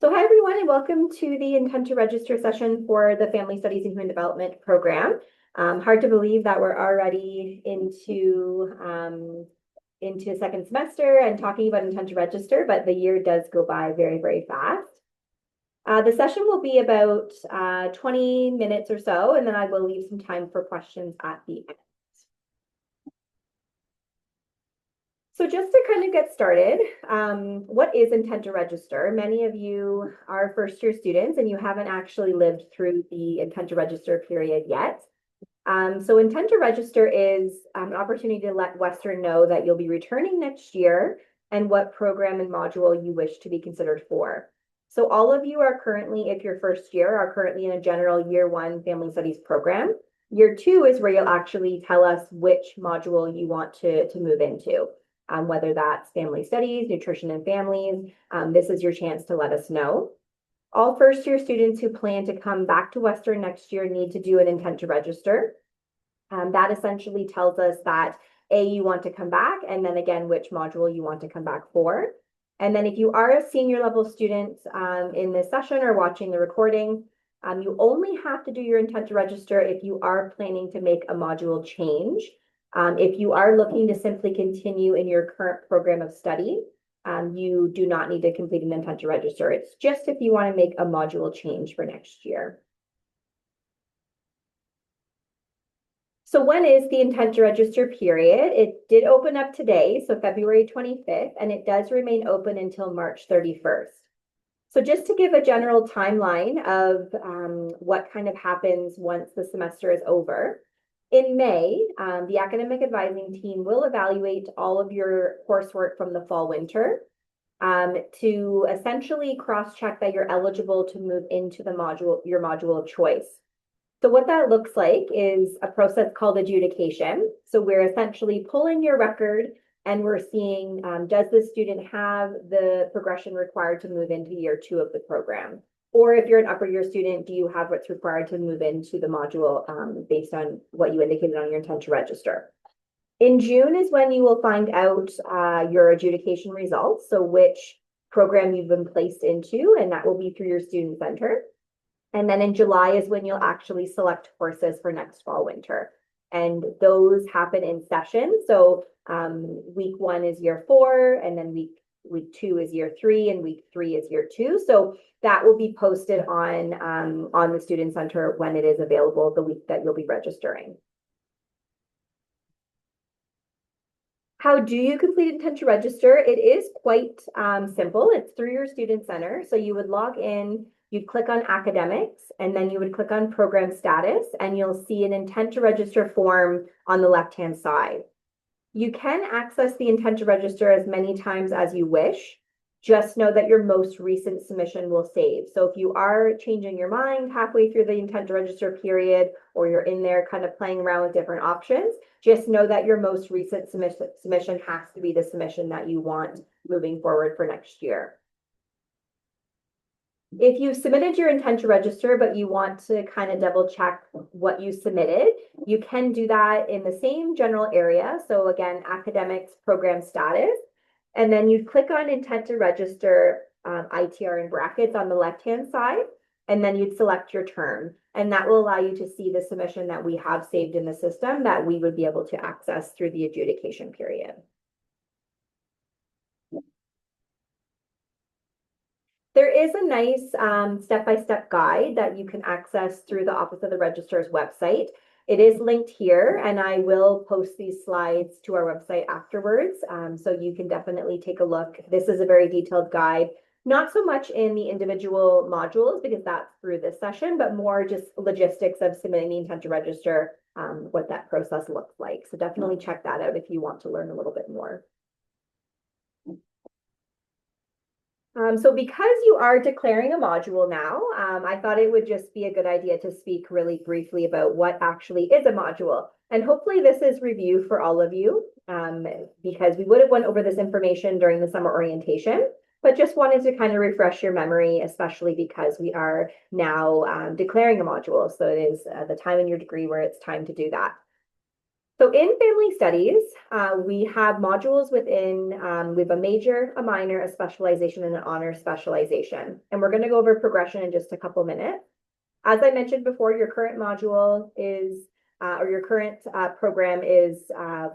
So hi everyone, and welcome to the intent to register session for the Family Studies and Human Development program. Hard to believe that we're already into second semester and talking about intent to register, but the year does go by very, very fast. The session will be about 20 minutes or so, and then I will leave some time for questions at the end. So just to kind of get started, what is intent to register? Many of you are first year students and you haven't actually lived through the intent to register period yet. So intent to register is an opportunity to let Western know that you'll be returning next year and what program and module you wish to be considered for. So all of you are currently, if you're first year, are currently in a general year one family studies program. Year two is where you'll actually tell us which module you want to move into. Whether that's family studies, nutrition and families, this is your chance to let us know. All first year students who plan to come back to Western next year need to do an intent to register. That essentially tells us that you want to come back, and then again, which module you want to come back for. And then if you are a senior level student in this session or watching the recording, you only have to do your intent to register if you are planning to make a module change. If you are looking to simply continue in your current program of study, you do not need to complete an intent to register. It's just if you want to make a module change for next year. So when is the intent to register period? It did open up today, so February 25th, and it does remain open until March 31st. So just to give a general timeline of what kind of happens once the semester is over, in May, the academic advising team will evaluate all of your coursework from the fall winter to essentially cross-check that you're eligible to move into your module of choice. So what that looks like is a process called adjudication. So we're essentially pulling your record and we're seeing, does the student have the progression required to move into year two of the program? Or if you're an upper year student, do you have what's required to move into the module based on what you indicated on your intent to register? In June is when you will find out your adjudication results, so which program you've been placed into, and that will be through your student center. And then in July is when you'll actually select courses for next fall winter. And those happen in session. So week one is year four, and then week two is year three, and week three is year two. So that will be posted on the student center when it is available the week that you'll be registering. How do you complete intent to register? It is quite simple. It's through your student center. So you would log in, you'd click on academics, and then you would click on program status, and you'll see an intent to register form on the left-hand side. You can access the intent to register as many times as you wish. Just know that your most recent submission will save. So if you are changing your mind halfway through the intent to register period, or you're in there kind of playing around with different options, just know that your most recent submission has to be the submission that you want moving forward for next year. If you submitted your intent to register, but you want to kind of double check what you submitted, you can do that in the same general area. So again, academics, program status, and then you click on intent to register ITR in brackets on the left-hand side, and then you'd select your term. And that will allow you to see the submission that we have saved in the system that we would be able to access through the adjudication period. There is a nice step-by-step guide that you can access through the Office of the Registrar's website. It is linked here, and I will post these slides to our website afterwards, so you can definitely take a look. This is a very detailed guide, not so much in the individual modules because that's through this session, but more just logistics of submitting the intent to register, what that process looks like. So definitely check that out if you want to learn a little bit more. So because you are declaring a module now, I thought it would just be a good idea to speak really briefly about what actually is a module. And hopefully this is review for all of you, because we would have went over this information during the summer orientation, but just wanted to kind of refresh your memory, especially because we are now declaring a module. So it is the time in your degree where it's time to do that. So in family studies, we have modules within, we have a major, a minor, a specialization, and an honor specialization. And we're going to go over progression in just a couple minutes. As I mentioned before, your current module is, or your current program is a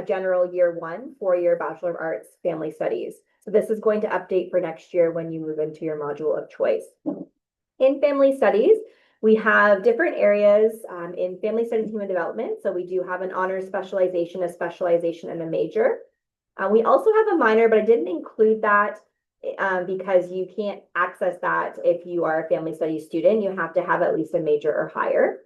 general year 1, 4-year Bachelor of Arts Family Studies. So this is going to update for next year when you move into your module of choice. In family studies, we have different areas in family studies and human development. So we do have an honors specialization, a specialization, and a major. We also have a minor, but I didn't include that because you can't access that if you are a family studies student. You have to have at least a major or higher.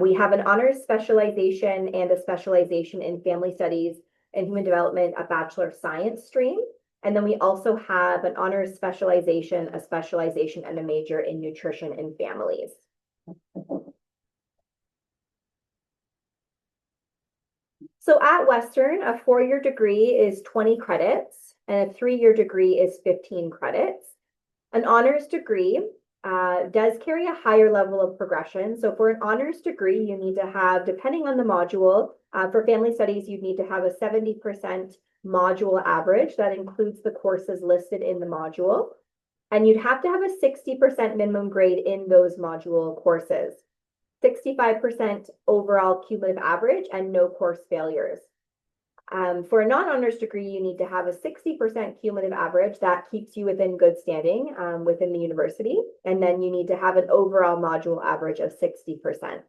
We have an honors specialization and a specialization in family studies and human development, a Bachelor of Science stream. And then we also have an honors specialization, a specialization, and a major in nutrition and families. So at Western, a 4-year degree is 20 credits and a 3-year degree is 15 credits. An honors degree does carry a higher level of progression. So for an honors degree, you need to have, depending on the module, for family studies, you need to have a 70% module average. That includes the courses listed in the module. And you'd have to have a 60% minimum grade in those module courses. 65% overall cumulative average and no course failures. For a non-honors degree, you need to have a 60% cumulative average. That keeps you within good standing within the university. And then you need to have an overall module average of 60%.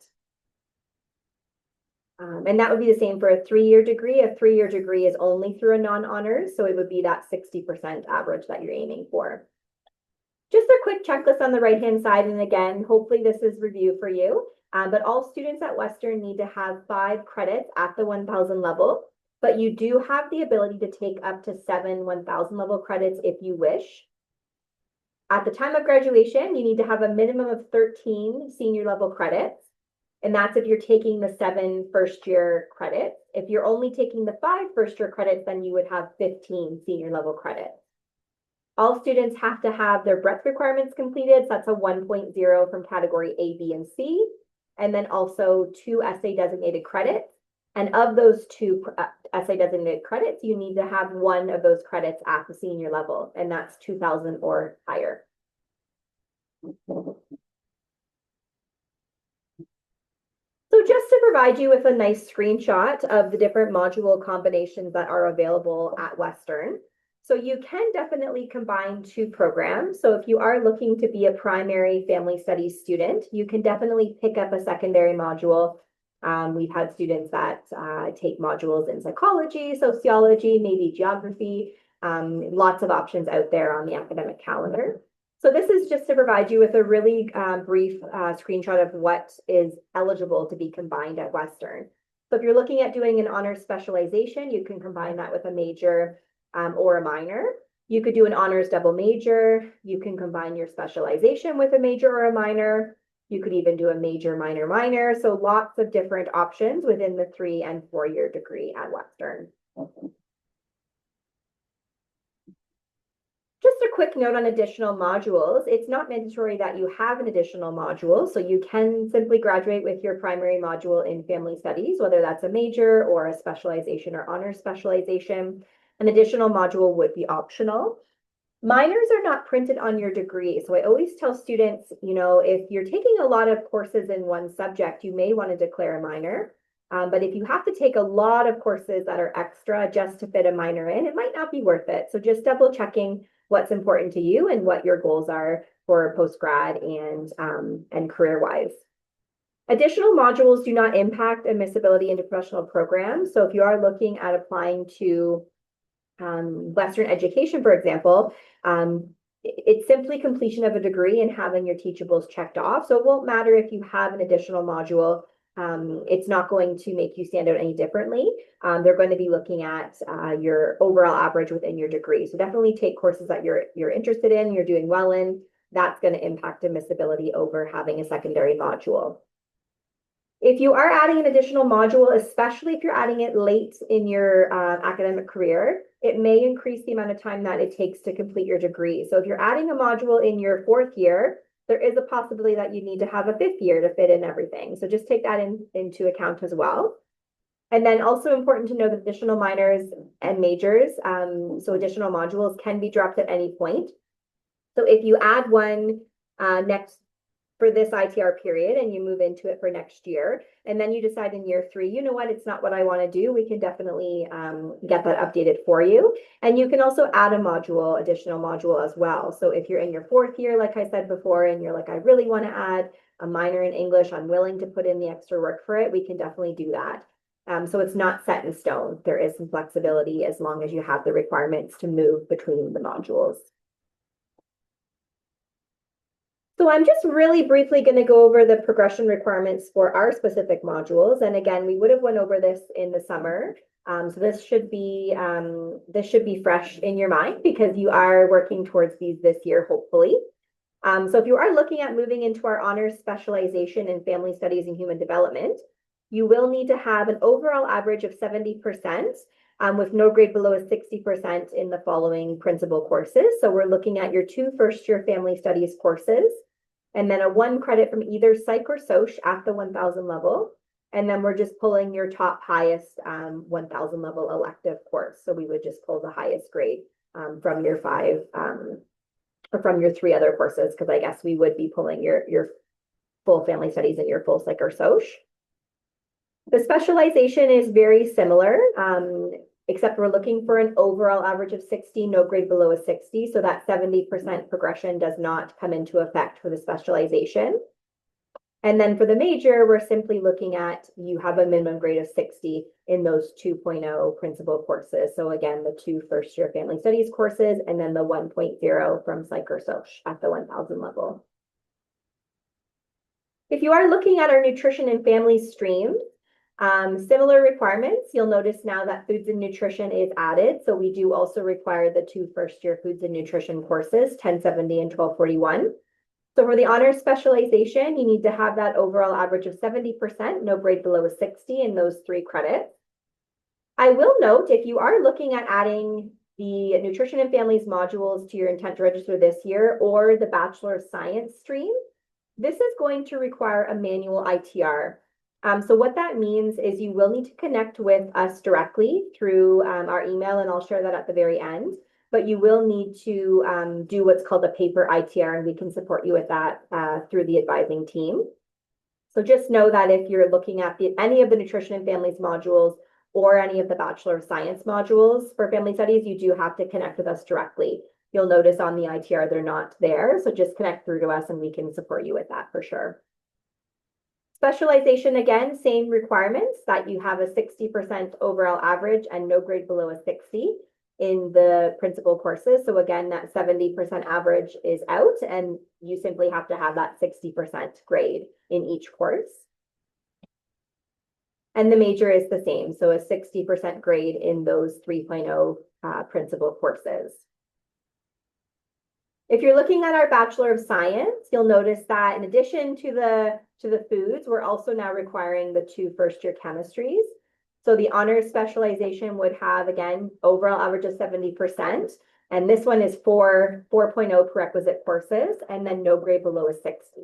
And that would be the same for a 3-year degree. A 3-year degree is only through a non-honors, so it would be that 60% average that you're aiming for. Just a quick checklist on the right-hand side, and again, hopefully this is review for you, but all students at Western need to have 5 credits at the 1,000 level, but you do have the ability to take up to 7 1,000 level credits if you wish. At the time of graduation, you need to have a minimum of 13 senior level credits. And that's if you're taking the 7 first-year credits. If you're only taking the 5 first-year credits, then you would have 15 senior level credits. All students have to have their breadth requirements completed. So that's a 1.0 from category A, B, and C. And then also 2 essay designated credits. And of those 2 essay designated credits, you need to have 1 of those credits at the senior level, and that's 2,000 or higher. So just to provide you with a nice screenshot of the different module combinations that are available at Western. So you can definitely combine 2 programs. So if you are looking to be a primary family studies student, you can definitely pick up a secondary module. We've had students that take modules in psychology, sociology, maybe geography, lots of options out there on the academic calendar. So this is just to provide you with a really brief screenshot of what is eligible to be combined at Western. So if you're looking at doing an honors specialization, you can combine that with a major or a minor. You could do an honors double major. You can combine your specialization with a major or a minor. You could even do a major, minor, minor. So lots of different options within the 3- and 4-year degree at Western. Just a quick note on additional modules. It's not mandatory that you have an additional module, so you can simply graduate with your primary module in family studies, whether that's a major or a specialization or honors specialization. An additional module would be optional. Minors are not printed on your degree, so I always tell students, you know, if you're taking a lot of courses in one subject, you may want to declare a minor. But if you have to take a lot of courses that are extra just to fit a minor in, it might not be worth it. So just double checking what's important to you and what your goals are for post-grad and career-wise. Additional modules do not impact admissibility into professional programs. So if you are looking at applying to Western education, for example, it's simply completion of a degree and having your teachables checked off. So it won't matter if you have an additional module. It's not going to make you stand out any differently. They're going to be looking at your overall average within your degree. So definitely take courses that you're interested in, you're doing well in. That's going to impact admissibility over having a secondary module. If you are adding an additional module, especially if you're adding it late in your academic career, it may increase the amount of time that it takes to complete your degree. So if you're adding a module in your 4th year, there is a possibility that you need to have a 5th year to fit in everything. So just take that into account as well. And then also important to know that additional minors and majors, so additional modules can be dropped at any point. So if you add one next for this ITR period and you move into it for next year, and then you decide in year 3, you know what, it's not what I want to do, we can definitely get that updated for you. And you can also add a module, additional module as well. So if you're in your 4th year, like I said before, and you're like, I really want to add a minor in English, I'm willing to put in the extra work for it, we can definitely do that. So it's not set in stone. There is some flexibility as long as you have the requirements to move between the modules. So I'm just really briefly going to go over the progression requirements for our specific modules. And again, we would have went over this in the summer. So this should be fresh in your mind because you are working towards these this year, hopefully. So if you are looking at moving into our honors specialization in family studies and human development, you will need to have an overall average of 70%. With no grade below a 60% in the following principal courses. So we're looking at your 2 first-year family studies courses, and then a 1 credit from either psych or soc at the 1000 level. And then we're just pulling your top highest 1000 level elective course. So we would just pull the highest grade from your 5 or from your 3 other courses, because I guess we would be pulling your full family studies and your full psych or soc. The specialization is very similar, except we're looking for an overall average of 60, no grade below a 60. So that 70% progression does not come into effect for the specialization. And then for the major, we're simply looking at you have a minimum grade of 60 in those 2.0 principal courses. So again, the 2 first-year family studies courses, and then the 1.0 from psych or soc at the 1000 level. If you are looking at our nutrition and family streams, similar requirements, you'll notice now that foods and nutrition is added. So we do also require the 2 first-year foods and nutrition courses, 1070 and 1241. So for the honors specialization, you need to have that overall average of 70%, no grade below a 60 in those 3 credits. I will note, if you are looking at adding the nutrition and families modules to your intent to register this year or the Bachelor of Science stream, this is going to require a manual ITR. So what that means is you will need to connect with us directly through our email, and I'll share that at the very end. But you will need to do what's called a paper ITR, and we can support you with that through the advising team. So just know that if you're looking at any of the nutrition and families modules or any of the Bachelor of Science modules for family studies, you do have to connect with us directly. You'll notice on the ITR they're not there, so just connect through to us and we can support you with that for sure. Specialization, again, same requirements, that you have a 60% overall average and no grade below a 60 in the principal courses. So again, that 70% average is out, and you simply have to have that 60% grade in each course. And the major is the same, so a 60% grade in those 3.0 principal courses. If you're looking at our Bachelor of Science, you'll notice that in addition to the foods, we're also now requiring the 2 first-year chemistries. So the honors specialization would have, again, overall average of 70. And this one is 4.0 prerequisite courses, and then no grade below a 60.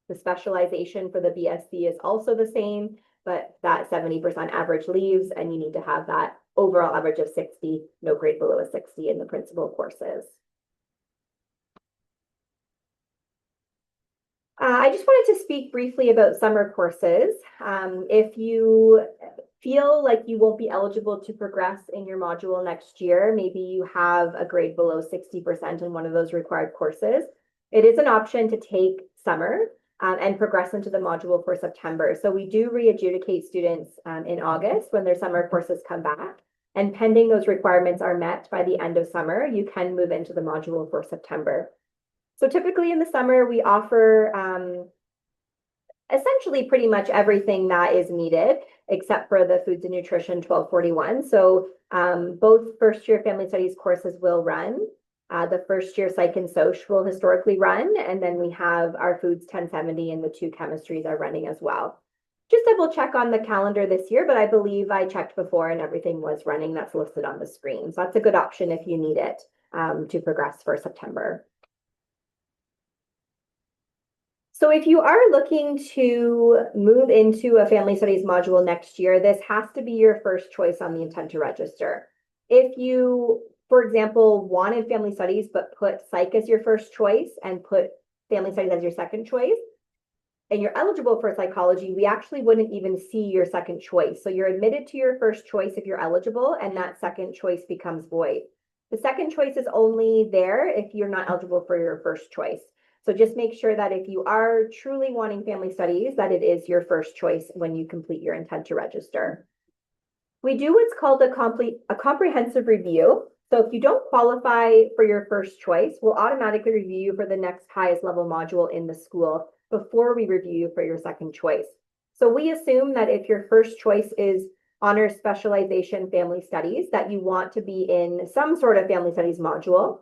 The specialization for the BSc is also the same, but that 70% average leaves, and you need to have that overall average of 60, no grade below a 60 in the principal courses. I just wanted to speak briefly about summer courses. If you feel like you won't be eligible to progress in your module next year, maybe you have a grade below 60% in one of those required courses, it is an option to take summer and progress into the module for September. So we do re-adjudicate students in August when their summer courses come back. And pending those requirements are met by the end of summer, you can move into the module for September. So typically in the summer, we offer essentially pretty much everything that is needed, except for the foods and nutrition 1241. So both first-year family studies courses will run. The first-year psych and soc will historically run, and then we have our foods 1070 and the 2 chemistries are running as well. Just double check on the calendar this year, but I believe I checked before and everything was running. That's listed on the screen. So that's a good option if you need it to progress for September. So if you are looking to move into a family studies module next year, this has to be your first choice on the intent to register. If you, for example, wanted family studies but put psych as your first choice and put family studies as your second choice, and you're eligible for psychology, we actually wouldn't even see your second choice. So you're admitted to your first choice if you're eligible, and that second choice becomes void. The second choice is only there if you're not eligible for your first choice. So just make sure that if you are truly wanting family studies, that it is your first choice when you complete your intent to register. We do what's called a comprehensive review. So if you don't qualify for your first choice, we'll automatically review you for the next highest level module in the school before we review you for your second choice. So we assume that if your first choice is honors specialization family studies, that you want to be in some sort of family studies module.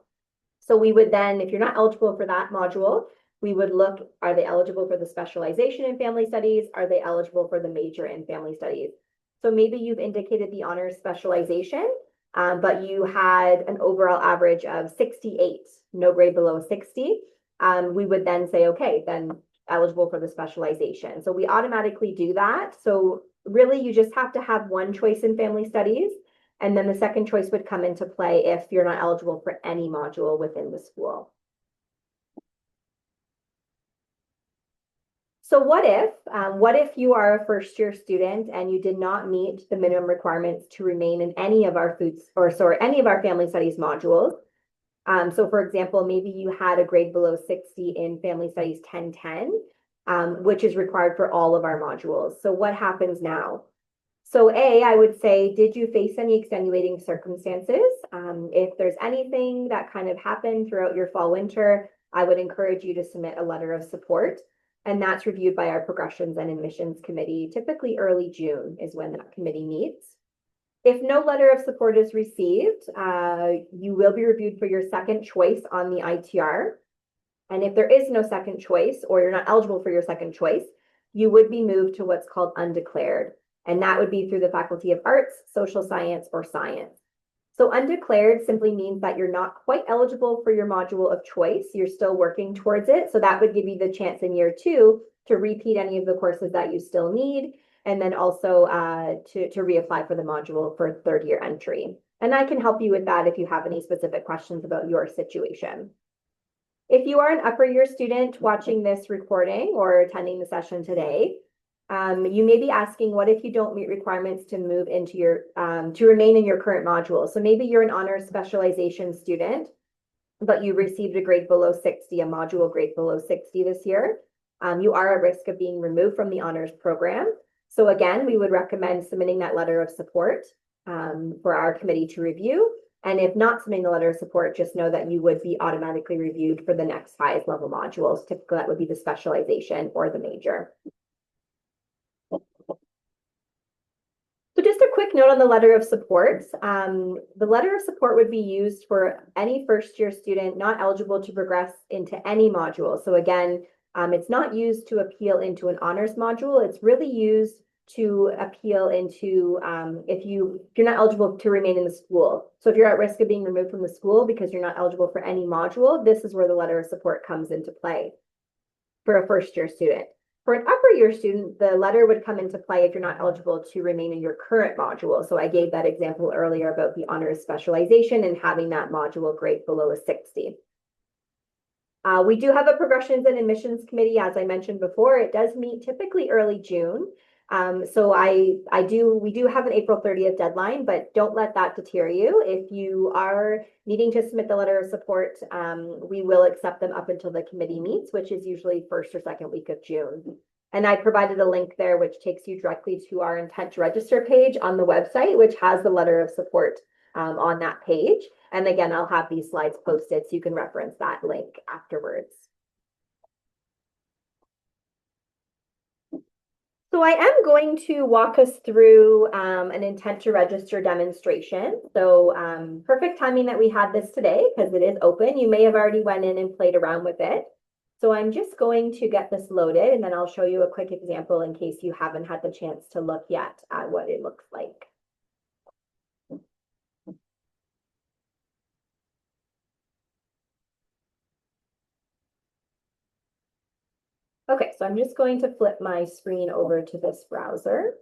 So we would then, if you're not eligible for that module, we would look, are they eligible for the specialization in family studies? Are they eligible for the major in family studies? So maybe you've indicated the honors specialization, but you had an overall average of 68, no grade below 60. We would then say, okay, then eligible for the specialization. So we automatically do that. So really, you just have to have one choice in family studies. And then the second choice would come into play if you're not eligible for any module within the school. So what if you are a first year student and you did not meet the minimum requirements to remain in any of our any of our family studies modules? So for example, maybe you had a grade below 60 in family studies 1010, which is required for all of our modules. So what happens now? So I would say, did you face any extenuating circumstances? If there's anything that kind of happened throughout your fall winter, I would encourage you to submit a letter of support. And that's reviewed by our progressions and admissions committee. Typically early June is when that committee meets. If no letter of support is received, you will be reviewed for your second choice on the ITR. And if there is no second choice, or you're not eligible for your second choice, you would be moved to what's called undeclared. And that would be through the Faculty of Arts, Social Science, or Science. So undeclared simply means that you're not quite eligible for your module of choice. You're still working towards it. So that would give you the chance in year 2 to repeat any of the courses that you still need, and then also to reapply for the module for third year entry. And I can help you with that if you have any specific questions about your situation. If you are an upper year student watching this recording or attending the session today, you may be asking, what if you don't meet requirements to move into your, to remain in your current module? So maybe you're an honors specialization student, but you received a grade below 60, a module grade below 60 this year. You are at risk of being removed from the honors program. So again, we would recommend submitting that letter of support for our committee to review. And if not submitting the letter of support, just know that you would be automatically reviewed for the next highest level modules. Typically, that would be the specialization or the major. So just a quick note on the letter of support. The letter of support would be used for any first year student not eligible to progress into any module. So again, it's not used to appeal into an honors module. It's really used to appeal into if you're not eligible to remain in the school. So if you're at risk of being removed from the school because you're not eligible for any module, this is where the letter of support comes into play for a first year student. For an upper year student, the letter would come into play if you're not eligible to remain in your current module. So I gave that example earlier about the honors specialization and having that module grade below a 60. We do have a progressions and admissions committee, as I mentioned before. It does meet typically early June. So we do have an April 30th deadline, but don't let that deter you. If you are needing to submit the letter of support, we will accept them up until the committee meets, which is usually first or second week of June. And I provided a link there, which takes you directly to our intent to register page on the website, which has the letter of support on that page. And again, I'll have these slides posted so you can reference that link afterwards. So I am going to walk us through an intent to register demonstration. So perfect timing that we had this today because it is open. You may have already went in and played around with it. So I'm just going to get this loaded and then I'll show you a quick example in case you haven't had the chance to look yet at what it looks like. Okay, so I'm just going to flip my screen over to this browser.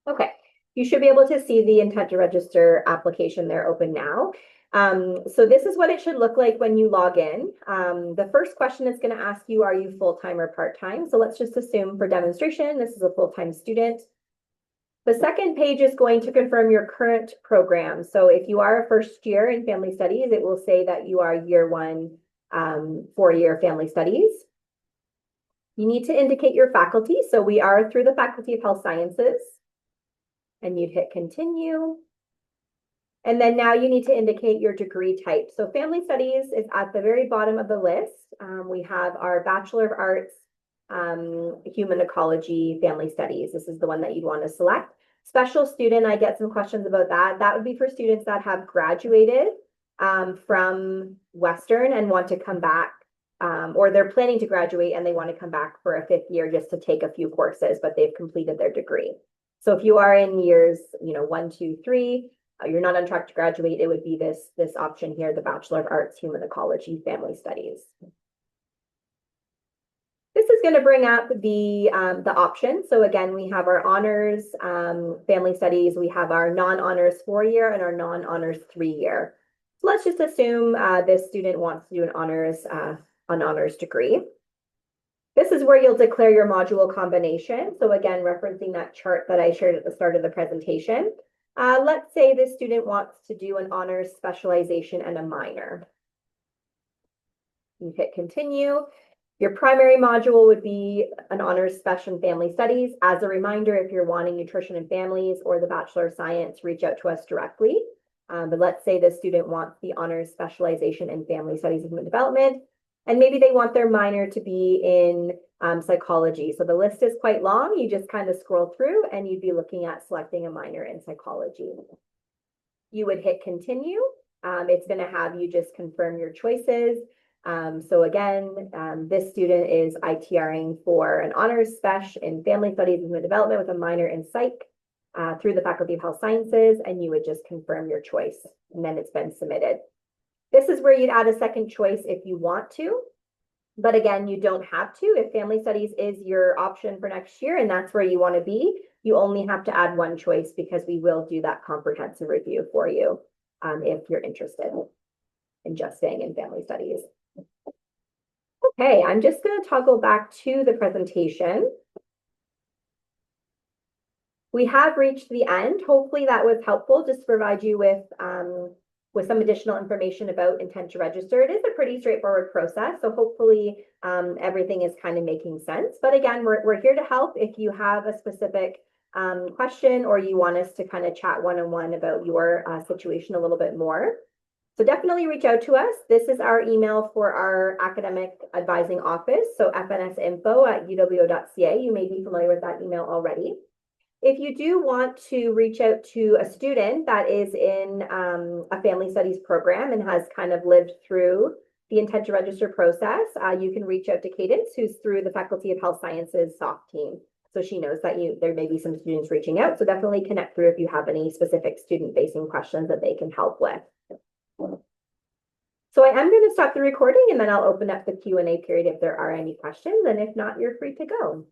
Okay, you should be able to see the intent to register application there open now. So this is what it should look like when you log in. The first question is going to ask you, are you full-time or part-time? So let's just assume for demonstration, this is a full-time student. The second page is going to confirm your current program. So if you are a first year in family studies, it will say that you are year one, 4-year family studies. You need to indicate your faculty. So we are through the Faculty of Health Sciences. And you'd hit continue. And then now you need to indicate your degree type. So family studies is at the very bottom of the list. We have our Bachelor of Arts, Human Ecology, Family Studies. This is the one that you'd want to select. Special student, I get some questions about that. That would be for students that have graduated from Western and want to come back, or they're planning to graduate and they want to come back for a 5th year just to take a few courses, but they've completed their degree. So if you are in years, 1, 2, 3, you're not on track to graduate, it would be this option here, the Bachelor of Arts, Human Ecology, Family Studies. This is going to bring up the options. So again, we have our honors family studies, we have our non-honors 4-year and our non-honors 3-year. So let's just assume this student wants to do an honors degree. This is where you'll declare your module combination. So again, referencing that chart that I shared at the start of the presentation. Let's say this student wants to do an honors specialization and a minor. You hit continue. Your primary module would be an honors special in family studies. As a reminder, if you're wanting nutrition and families or the Bachelor of Science, reach out to us directly. But let's say the student wants the honors specialization in family studies and human development. And maybe they want their minor to be in psychology. So the list is quite long. You just kind of scroll through and you'd be looking at selecting a minor in psychology. You would hit continue. It's going to have you just confirm your choices. So again, this student is ITRing for an honors spec in family studies and human development with a minor in psych through the Faculty of Health Sciences, and you would just confirm your choice, and then it's been submitted. This is where you'd add a second choice if you want to, but again, you don't have to. If family studies is your option for next year and that's where you want to be, you only have to add one choice because we will do that comprehensive review for you if you're interested in just staying in family studies. Okay, I'm just going to toggle back to the presentation. We have reached the end. Hopefully that was helpful just to provide you with some additional information about intent to register. It is a pretty straightforward process, so hopefully everything is kind of making sense. But again, we're here to help if you have a specific question or you want us to kind of chat one-on-one about your situation a little bit more. So definitely reach out to us. This is our email for our academic advising office, so fnsinfo@uwo.ca. You may be familiar with that email already. If you do want to reach out to a student that is in a family studies program and has kind of lived through the intent to register process, you can reach out to Cadence, who's through the Faculty of Health Sciences SOF team. So she knows that there may be some students reaching out. So definitely connect through if you have any specific student-facing questions that they can help with. So I am going to stop the recording and then I'll open up the Q&A period if there are any questions. And if not, you're free to go.